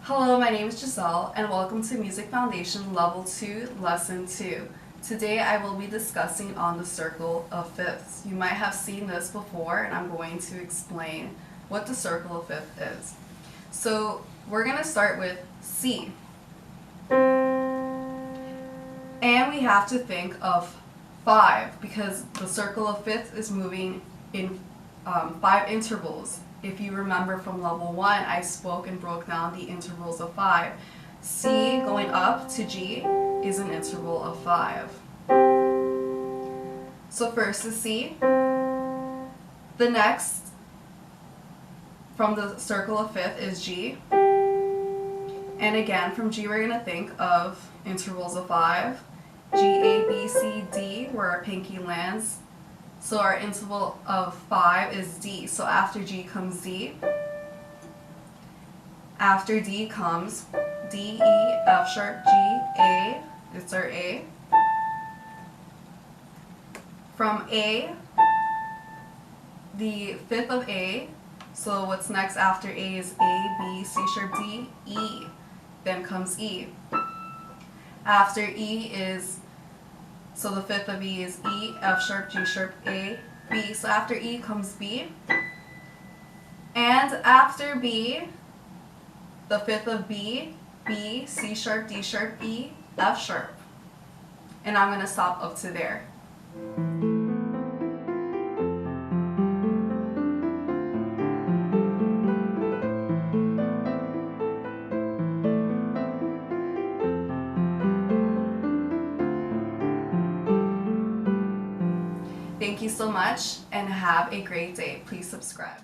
Hello, my name is Giselle and welcome to Music Foundation Level 2, Lesson 2. Today I will be discussing on the circle of fifths. You might have seen this before and I'm going to explain what the circle of fifths is. So we're going to start with C. And we have to think of 5 because the circle of fifths is moving in 5 intervals. If you remember from level 1, I spoke and broke down the intervals of 5. C going up to G is an interval of 5. So first is C. The next from the circle of fifth is G. And again, from G we're going to think of intervals of 5. G, A, B, C, D, where our pinky lands. So our interval of 5 is D. So after G comes D. After D comes D, E, F sharp, G, A. It's our A. From A, the fifth of A. So what's next after A is A, B, C sharp, D, E. Then comes E. After E is, so the fifth of E is E, F sharp, G sharp, A, B. So after E comes B. And after B, the fifth of B, B, C sharp, D sharp, E, F sharp. And I'm going to stop up to there. Thank you so much and have a great day. Please subscribe.